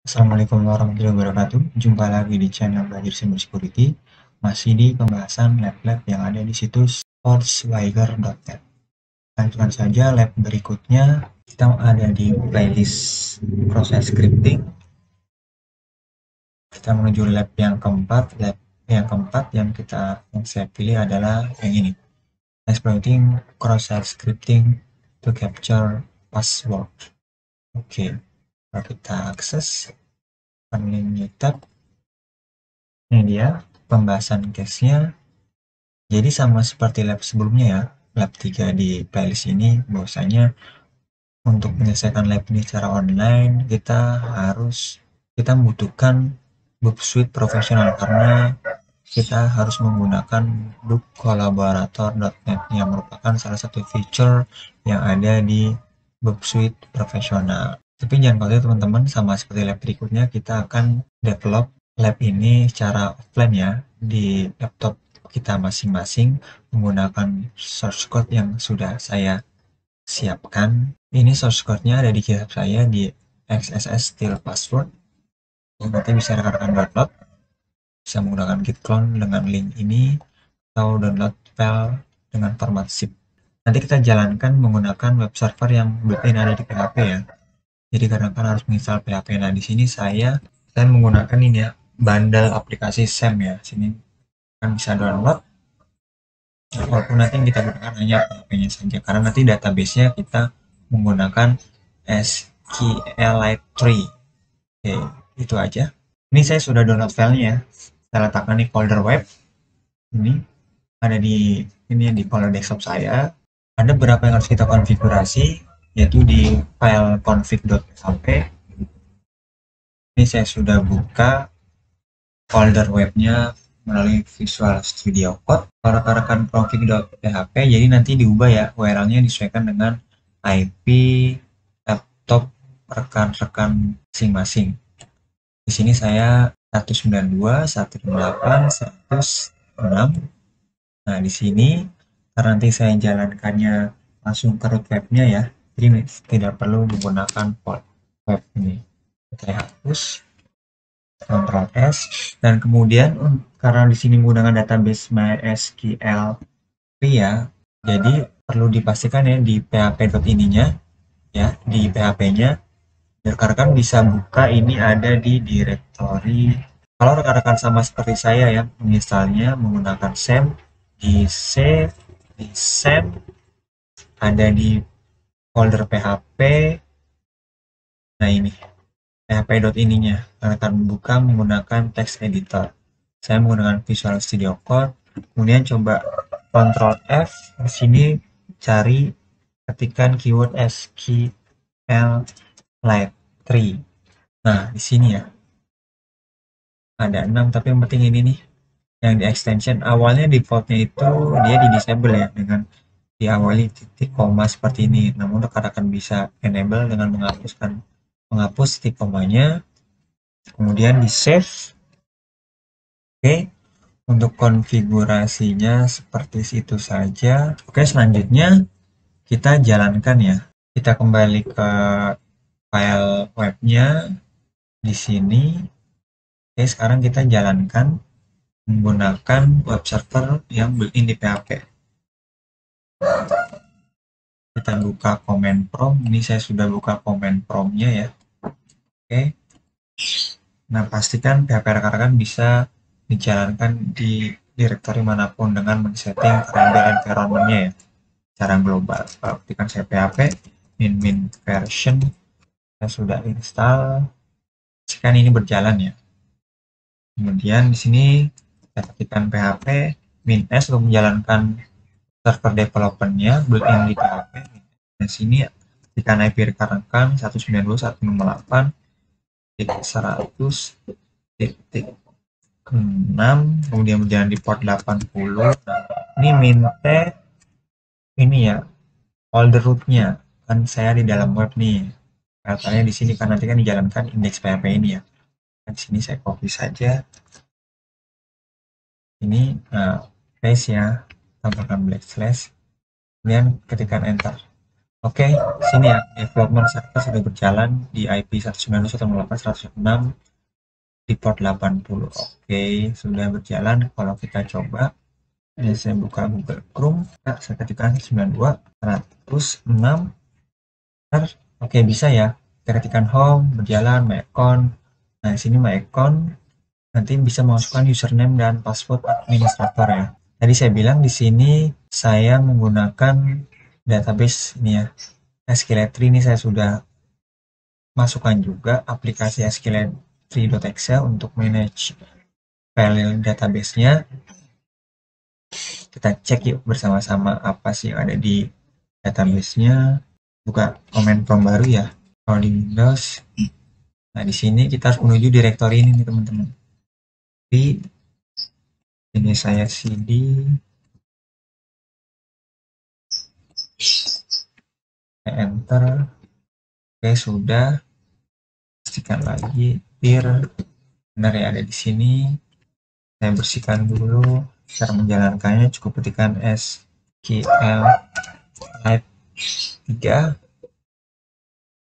Assalamualaikum warahmatullahi wabarakatuh. Jumpa lagi di channel Belajar Cyber Security. Masih di pembahasan lab-lab yang ada di situs forcewaiger.net. Lanjutkan saja lab berikutnya. Kita ada di playlist proses scripting. Kita menuju lab yang keempat. Lab yang saya pilih adalah yang ini. Exploiting cross-site scripting to capture password. Oke, kalau kita akses new tab. Ini dia pembahasan case-nya. Jadi sama seperti lab sebelumnya ya, lab 3 di playlist ini, bahwasanya untuk menyelesaikan lab ini secara online, kita membutuhkan book suite profesional karena kita harus menggunakan book collaborator.net yang merupakan salah satu feature yang ada di book suite profesional. Tapi jangan khawatir teman-teman, sama seperti lab berikutnya, kita akan develop lab ini secara offline ya, di laptop kita masing-masing menggunakan source code yang sudah saya siapkan. Ini source code-nya ada di GitHub saya di XSS Steel Password. Nanti bisa rekan-rekan download, bisa menggunakan git clone dengan link ini atau download file dengan format zip. Nanti kita jalankan menggunakan web server yang built-in ada di PHP ya. Jadi karena kan harus menginstal PHP. Nah di sini saya menggunakan ini ya, bundle aplikasi SAM ya. Sini kan bisa download. Walaupun nanti kita gunakan hanya PHP-nya saja, karena nanti database-nya kita menggunakan SQLite 3. Oke, itu aja. Ini saya sudah download filenya ya. Saya letakkan di folder web. Ini ada di folder desktop saya. Ada beberapa yang harus kita konfigurasi, yaitu di file config.php. Ini saya sudah buka folder webnya melalui Visual Studio Code. Kalau rekan config.php, jadi nanti diubah ya, URL-nya disesuaikan dengan IP laptop rekan-rekan masing-masing. Di sini saya 192.168.106. Nah, di sini karena nanti saya jalankannya langsung ke root webnya ya, jadi tidak perlu menggunakan port web ini. Saya hapus, Ctrl S, dan kemudian karena di sini menggunakan database MySQL ya, jadi perlu dipastikan ya di php.ininya ya, di php-nya rekan-rekan bisa buka ini ada di directory. Kalau rekan-rekan sama seperti saya ya, menginstalnya menggunakan SAM, di save, di SAM, ada di folder PHP. Nah ini php.ininya, rekan buka menggunakan text editor. Saya menggunakan Visual Studio Code, kemudian coba Ctrl F, di sini cari, ketikkan keyword SQLite 3. Nah, di sini ya, ada 6, tapi yang penting ini nih, yang di extension. Awalnya defaultnya itu dia di disable ya, dengan diawali titik koma seperti ini. Namun rekan-rekan bisa enable dengan menghapus titik komanya, kemudian di save. Oke, untuk konfigurasinya seperti itu saja. Oke, selanjutnya kita jalankan ya. Kita kembali ke file webnya di sini. Oke, sekarang kita jalankan menggunakan web server yang built-in di PHP. Kita buka command prompt. Ini saya sudah buka command prompt-nya ya. Oke. Nah, pastikan PHP rekan-rekan bisa dijalankan di direktori manapun dengan men-setting kernel environment-nya ya, secara global. Kalau ketikkan saya PHP min version, saya sudah install. Sekarang ini berjalan ya. Kemudian di sini saya ketikkan PHP min s untuk menjalankan server development-nya built-in di PHP. Dan sini ketikkan IP rekan-rekan 192.168.100.6, kemudian berjalan di port 80. Nah, ini minta ini ya, folder root-nya. Kan saya di dalam web nih. Katanya di sini kan nanti kan dijalankan indeks PHP ini ya. Di sini saya copy saja. Ini paste ya, tambahkan // kemudian ketikkan enter. Oke, sini ya, development server sudah berjalan di IP 192.168.106 di port 80. Oke, sudah berjalan. Kalau kita coba, ini saya buka Google Chrome, saya ketikkan 92.106. Oke, bisa ya. Kita ketikkan home, berjalan, my account. Nah, di sini my account, nanti bisa masukkan username dan password administrator ya. Tadi saya bilang di sini saya menggunakan database ini ya. SQL3 ini saya sudah masukkan juga aplikasi SQL3.exe untuk manage file database-nya. Kita cek yuk bersama-sama apa sih yang ada di database-nya. Buka comment prompt baru ya. Kalau di Windows, nah di sini kita harus menuju direktori ini nih teman-teman. Di ini saya cd enter. Oke, sudah. Pastikan lagi dir benar ya ada di sini. Saya bersihkan dulu. Cara menjalankannya cukup ketikkan SQL type 3.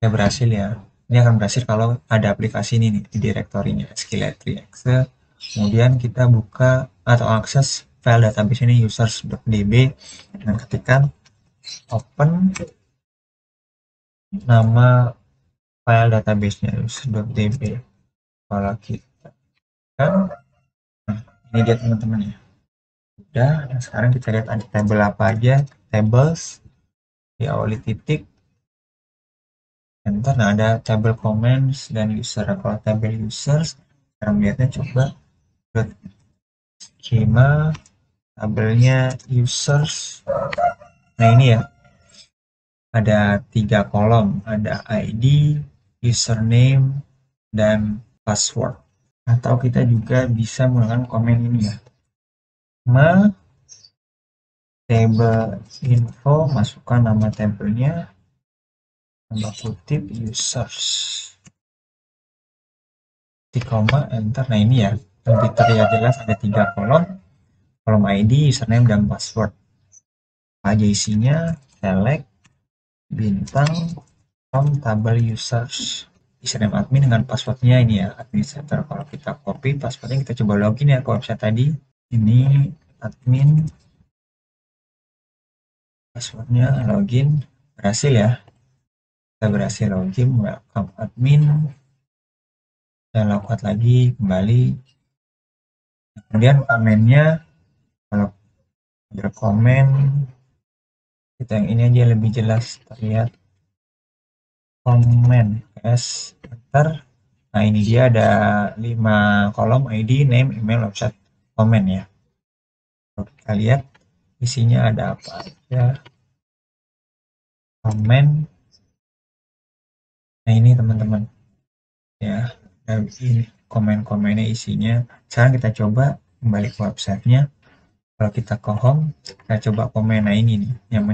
Ya berhasil ya. Ini akan berhasil kalau ada aplikasi ini nih di direktorinya SQL3exe. Kemudian kita buka atau akses file database ini users.db dan ketikkan open nama file database-nya users.db. Kalau kita kan, nah, ini dia teman-teman ya. Udah, nah sekarang kita lihat ada tabel apa aja. Tables, diawali titik, enter. Nah, ada tabel comments dan user. Kalau tabel users, cara melihatnya coba ke schema, tabelnya users. Nah, ini ya, ada 3 kolom. Ada ID, username, dan password. Atau kita juga bisa menggunakan komen ini ya. Table info, masukkan nama tabelnya, tanda kutip users, di koma, enter. Nah ini ya, lebih terlihat jelas ada 3 kolom, kolom ID, username, dan password. Apa aja isinya, select, bintang, from tabel users, username admin dengan passwordnya ini ya, administrator. Kalau kita copy passwordnya, kita coba login ya ke website tadi. Ini admin, passwordnya login, berhasil ya. Kita berhasil login, welcome admin, dan lakukan lagi kembali. Kemudian komennya, kalau berkomen kita yang ini aja lebih jelas terlihat. Komen s enter. Nah ini dia ada 5 kolom, ID, name, email, website, komen ya. Kalau kita lihat isinya ada apa aja. Komen. Nah ini teman-teman ya, ini komen-komennya isinya. Sekarang kita coba kembali ke websitenya. Kalau kita ke home, kita coba komen. Nah ini nih yang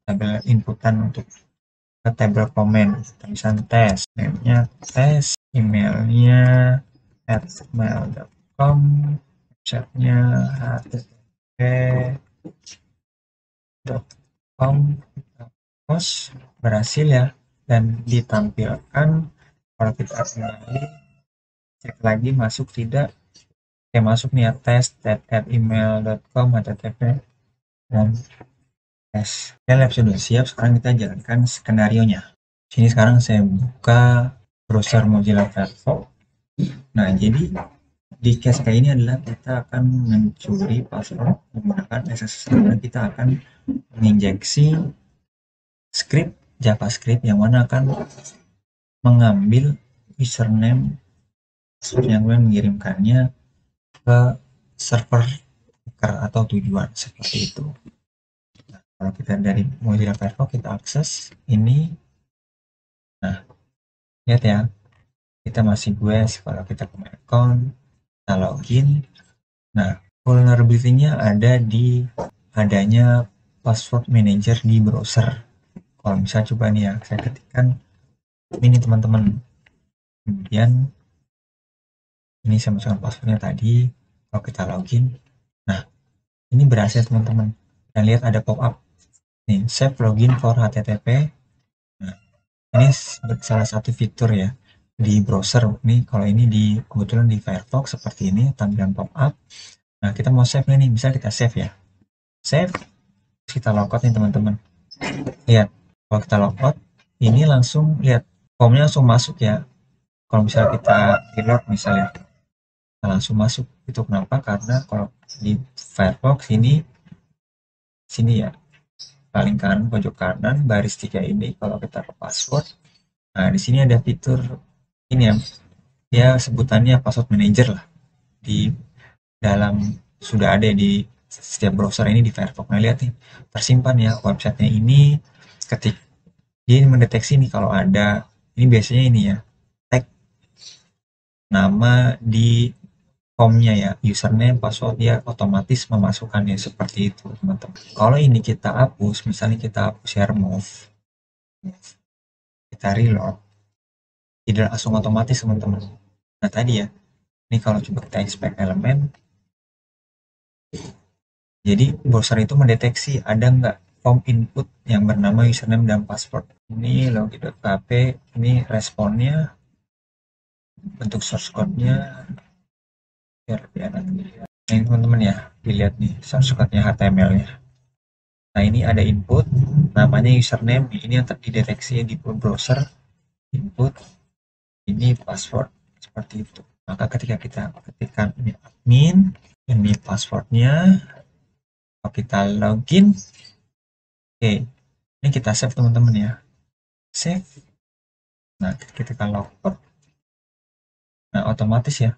tabel inputan untuk ke tabel komen. Tulisan tes, name-nya tes, emailnya @mail.com, websitenya http.com. Post berhasil ya, dan ditampilkan. Kalau kita kembali cek lagi masuk tidak, kayak masuk nih ya, test@email.com http dan tes. Ya, lab sudah siap. Sekarang kita jalankan skenario nya. Sini sekarang saya buka browser Mozilla Firefox. Nah jadi di case kayak ini adalah kita akan mencuri password menggunakan SSL, dan kita akan menginjeksi script JavaScript yang mana akan mengambil username password yang kemudian mengirimkannya ke server atau tujuan seperti itu. Nah, kalau kita dari Mozilla Firefox kita akses ini. Nah lihat ya, kita masih kalau kita ke my account, kita login. Nah vulnerability-nya ada di adanya password manager di browser. Kalau misalnya coba nih ya, saya ketikkan ini teman-teman, kemudian ini saya masukkan passwordnya tadi. Kalau kita login, nah ini berhasil teman-teman, dan lihat ada pop up nih, save login for http. Ini salah satu fitur ya di browser. Ini kalau ini kebetulan di Firefox seperti ini tampilan pop-up. Nah, kita mau save nih, misalnya kita save ya. Save, kita logout nih teman-teman. Lihat, kalau kita logout, ini langsung lihat formnya langsung masuk ya. Kalau misalnya kita reload misalnya, kita langsung masuk. Itu kenapa? Karena kalau di Firefox ini sini ya, paling kanan pojok kanan baris 3 ini kalau kita ke password. Nah, di sini ada fitur ini ya, ya sebutannya password manager lah. Di dalam sudah ada di setiap browser ini di Firefox. Nah, lihat nih, tersimpan ya websitenya ini. Ketik dia mendeteksi nih kalau ada, ini biasanya ini ya, tag nama di formnya ya, username, password, dia otomatis memasukkannya seperti itu teman-teman. Kalau ini kita hapus, misalnya kita hapus ya, remove, kita reload, tidak langsung otomatis teman-teman. Nah tadi ya, ini kalau coba kita inspect elemen, jadi browser itu mendeteksi ada nggak form input yang bernama username dan password. Ini login.php, ini responnya, bentuk source code-nya, biar lebih enak. Nah ini teman-teman ya, dilihat nih source code-nya HTML-nya. Nah ini ada input, namanya username, ini yang terdeteksi di browser, input, ini password, seperti itu. Maka ketika kita ketikkan ini admin, ini passwordnya, kalau kita login, oke, ini kita save teman-teman ya, save. Nah ketika logout, nah otomatis ya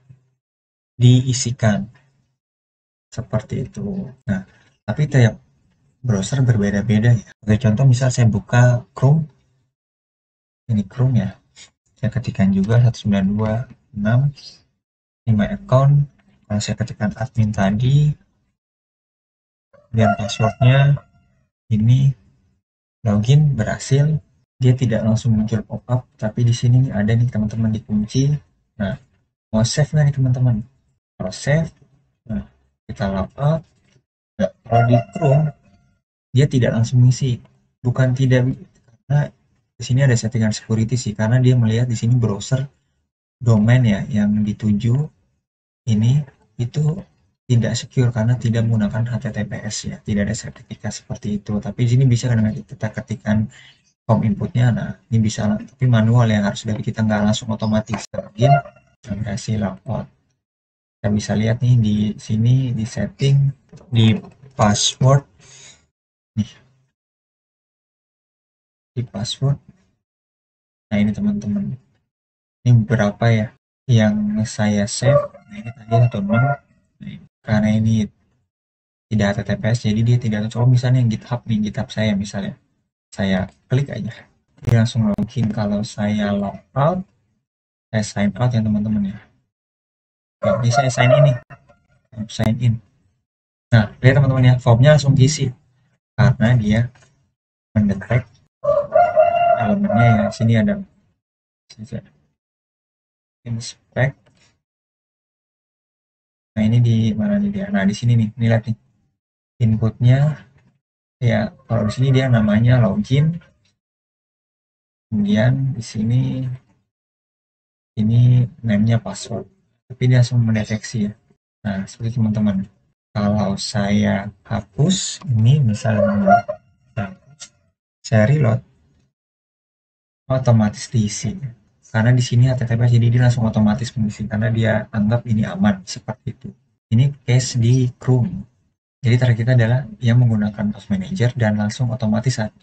diisikan seperti itu. Nah tapi tiap browser berbeda-beda ya. Oke, contoh misal saya buka Chrome, ini Chrome ya, saya ketikkan juga 192.6, ini my account. Kalau saya ketikkan admin tadi dan passwordnya ini, login berhasil, dia tidak langsung muncul pop-up, tapi di sini ada nih teman-teman dikunci. Nah mau save nggak nih teman-teman? Kalau save, nah kita logout. Nah, kalau di Chrome dia tidak langsung mengisi, bukan tidak, karena di sini ada settingan security sih, karena dia melihat di sini browser domain ya yang dituju ini itu tidak secure karena tidak menggunakan HTTPS ya, tidak ada sertifikat seperti itu. Tapi di sini bisa karena kita ketikkan form inputnya, nah ini bisa, tapi manual yang harus dari kita, nggak langsung otomatis. Login, berhasil logout. Kita bisa lihat nih di sini di setting di password nih, di password. Nah ini teman-teman, ini beberapa ya yang saya save. Nah ini tadi 1.6, karena ini tidak HTTPS jadi dia tidak coba. Misalnya GitHub nih, GitHub saya misalnya, saya klik aja dia langsung login. Kalau saya logout, saya sign out ya teman-teman ya. Ini saya sign in nih, sign in. Nah lihat teman-teman ya, formnya langsung diisi karena dia mendetek elemennya ya. Sini ada inspect. Nah ini di mana nih dia? Nah di sini nih, ini lihat nih inputnya ya. Kalau di sini dia namanya login, kemudian di sini ini name-nya password, tapi dia langsung mendeteksi ya. Nah seperti teman-teman, kalau saya hapus ini misalnya, saya reload, otomatis diisi karena di sini HTTPS, jadi dia langsung otomatis mengisi karena dia anggap ini aman seperti itu. Ini case di Chrome. Jadi target kita adalah yang menggunakan Task Manager dan langsung otomatis saat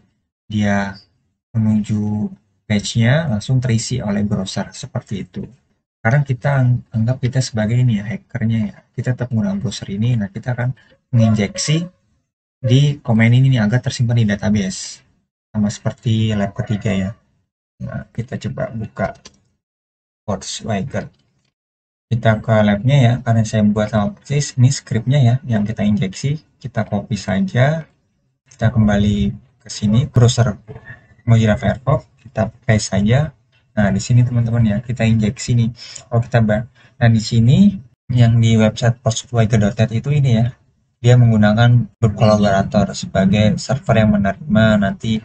dia menuju page-nya langsung terisi oleh browser seperti itu. Sekarang kita anggap kita sebagai ini ya, hackernya ya. Kita tetap menggunakan browser ini, nah kita akan menginjeksi di komen ini nih, agar tersimpan di database. Sama seperti lab ketiga ya. Nah, kita coba buka Volkswagen. Kita ke labnya ya, karena saya buat sama persis, ini scriptnya ya, yang kita injeksi. Kita copy saja, kita kembali ke sini, browser Mozilla Firefox, kita paste saja. Nah, di sini teman-teman ya, kita injeksi nih. Kalau kita nah di sini yang di website volkswagen.net itu ini ya, dia menggunakan berkolaborator sebagai server yang menerima nanti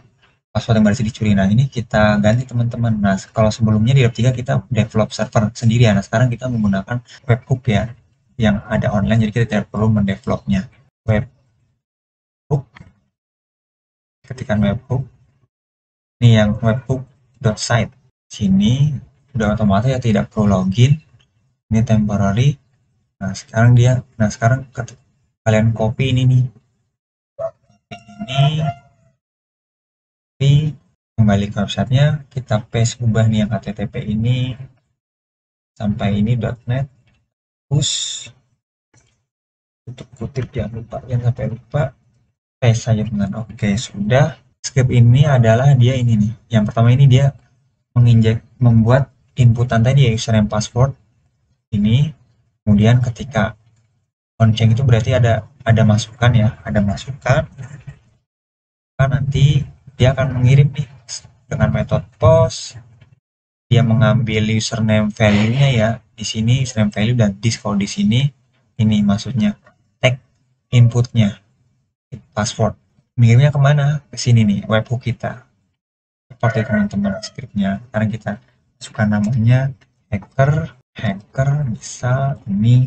password yang berhasil dicuri. Nah, ini kita ganti teman-teman. Nah, kalau sebelumnya di Web3 kita develop server sendiri ya. Nah, sekarang kita menggunakan webhook ya, yang ada online, jadi kita tidak perlu mendevelopnya. Webhook, ketikkan webhook. Ini yang webhook.site. Sini udah otomatis ya, tidak perlu login. Ini temporary. Nah, sekarang kalian copy ini nih. Ini kembali ke websitenya, kita paste, ubah nih yang http ini sampai ini .net, push, tutup kutip, jangan sampai lupa, paste saja teman. Oke, sudah. Script ini adalah dia ini nih. Yang pertama ini dia membuat inputan tadi ya, username password ini. Kemudian ketika on-chain itu berarti ada masukan ya, ada masukan. Nanti dia akan mengirim nih dengan metode post. Dia mengambil username value-nya ya. Di sini username value dan this, kalau di sini ini maksudnya tag inputnya password. Mengirimnya kemana? Ke sini nih, webhook kita. Seperti teman-teman scriptnya. Sekarang kita masukkan namanya hacker bisa ini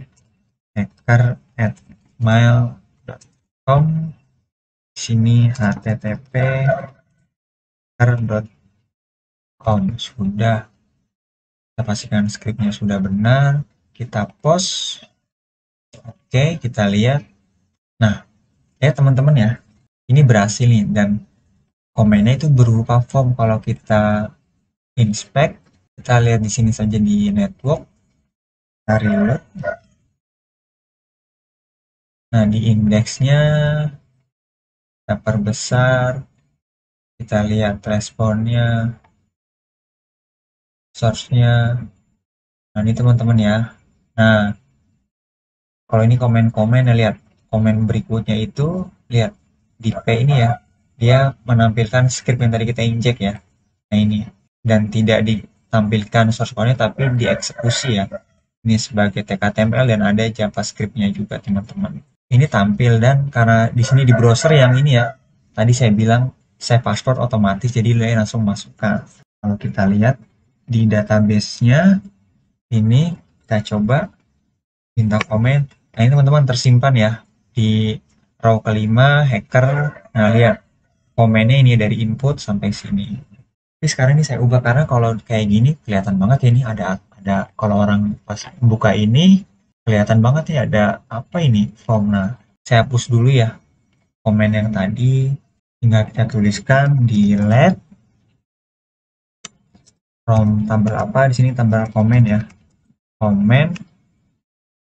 hacker@mail.com. Sini http hacker.com. Sudah, kita pastikan scriptnya sudah benar, kita post. Oke, kita lihat. Nah, ya teman-teman ya, ini berhasil nih, dan komennya itu berupa form. Kalau kita inspect, kita lihat di sini saja di network, kita reload. Nah, di indeksnya kita perbesar, kita lihat responnya, source-nya. Nah, ini teman-teman ya. Nah, kalau ini komen-komen ya, lihat komen berikutnya itu, lihat di P ini ya, dia menampilkan script yang tadi kita injek ya. Nah, ini, dan tidak ditampilkan source code-nya tapi dieksekusi ya. Ini sebagai TKTML dan ada JavaScript-nya juga teman-teman. Ini tampil, dan karena di sini di browser yang ini ya, tadi saya bilang save password otomatis, jadi dia langsung masukkan. Kalau kita lihat di database-nya, ini kita coba minta komen. Nah, ini teman-teman tersimpan ya di row kelima, hacker. Nah, lihat komennya ini dari input sampai sini. Tapi sekarang ini saya ubah, karena kalau kayak gini kelihatan banget ya, ini ada kalau orang pas buka ini kelihatan banget ya, ada apa ini, form. Nah, saya hapus dulu ya komen yang tadi, tinggal kita tuliskan delete from tabel apa di sini, tabel komen ya, komen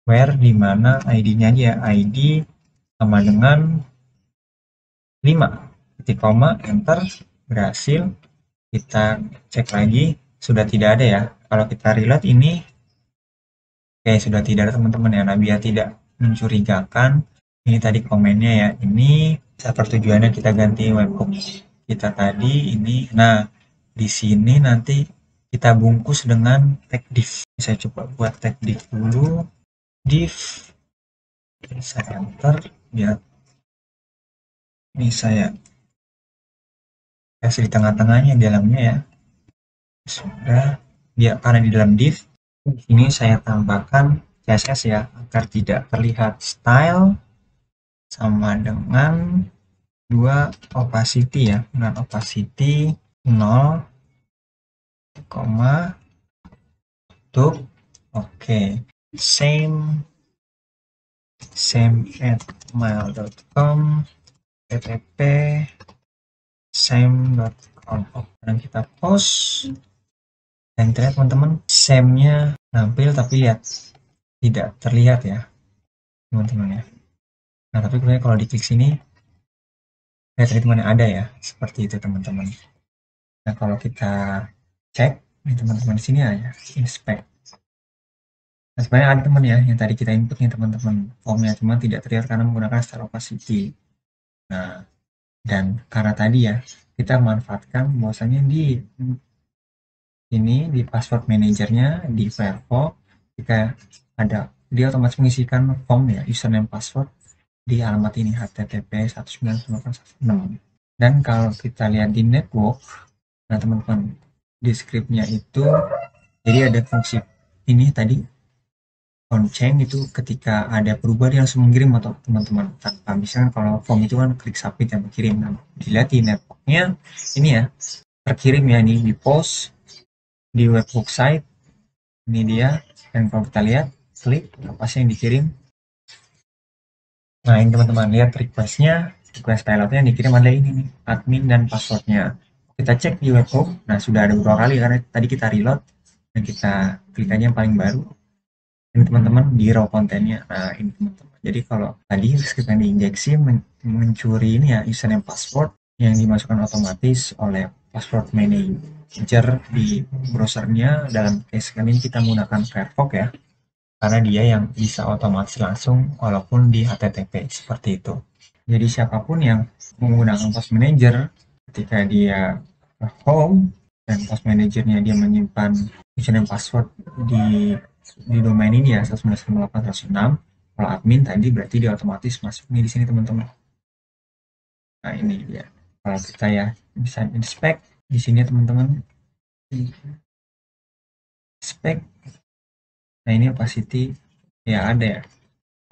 where, di mana ID-nya aja ya, ID sama dengan 5 titik koma, enter, berhasil. Kita cek lagi, sudah tidak ada ya. Kalau kita reload ini, oke, sudah tidak ada teman-teman ya. Nah, biar tidak mencurigakan, ini tadi komennya ya, ini pertujuannya kita ganti webhook kita tadi ini. Nah, di sini nanti kita bungkus dengan tag div. Saya coba buat tag div dulu, div, saya enter, biar ini saya kasih di tengah-tengahnya, di dalamnya ya. Sudah, biar karena di dalam div ini saya tambahkan CSS ya, agar tidak terlihat style sama dengan 2 opacity ya, dengan opacity 0, tutup. Oke, same at mail.com, ttp same.com. Dan kita post, dan kita lihat teman-teman, same-nya nampil, tapi lihat tidak terlihat ya teman-teman ya. Nah, tapi kemudian kalau diklik sini, lihat teman-teman ada ya, seperti itu teman-teman. Nah, kalau kita cek ini teman-teman, di sini aja inspect. Nah, sebenarnya ada teman ya yang tadi kita input nih teman-teman, formnya cuma tidak terlihat karena menggunakan style opacity. Nah, dan karena tadi ya kita manfaatkan bahwasanya di ini di password manajernya di Firefox, jika ada, dia otomatis mengisikan form ya, username password di alamat ini http 192.168.6. Dan kalau kita lihat di network, nah teman-teman, di scriptnya itu jadi ada fungsi ini tadi on-chain itu ketika ada perubahan dia langsung mengirim atau teman-teman tanpa misalnya kalau form itu kan klik submit yang mengirim. Nah, dilihat di networknya ini ya terkirim ya nih di post di webhook site ini dia, dan kalau kita lihat klik apa sih yang dikirim. Nah ini teman-teman lihat request payloadnya yang dikirim ada ini nih admin dan passwordnya. Kita cek di webhook, nah sudah ada beberapa kali karena tadi kita reload dan kita klik aja yang paling baru. Ini teman-teman di raw kontennya. Nah ini teman-teman, jadi kalau tadi script yang diinjeksi mencuri ini ya username password yang dimasukkan otomatis oleh password manager di browsernya. Dalam case kali ini kita menggunakan Firefox ya, karena dia yang bisa otomatis langsung walaupun di HTTP seperti itu. Jadi siapapun yang menggunakan post manager ketika dia home dan post managernya dia menyimpan username password di domain ini ya 192.168.106, kalau admin tadi berarti dia otomatis masuk nih di sini teman-teman. Nah ini dia, kalau kita ya bisa inspect di sini teman-teman, inspect. Nah ini opacity ya ada ya,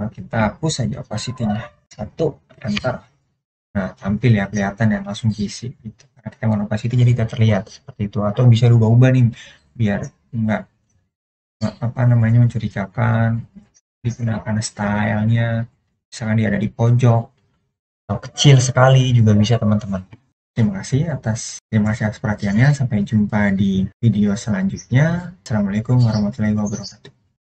kalau kita hapus saja opacity-nya 1, enter. Nah tampil ya, kelihatan ya langsung diisi gitu. Karena kita mau opacity jadi tidak terlihat seperti itu, atau bisa diubah-ubah nih biar enggak apa namanya mencurigakan, digunakan stylenya misalkan dia ada di pojok atau kecil sekali juga bisa teman-teman. Terima kasih atas perhatiannya. Sampai jumpa di video selanjutnya. Assalamualaikum warahmatullahi wabarakatuh.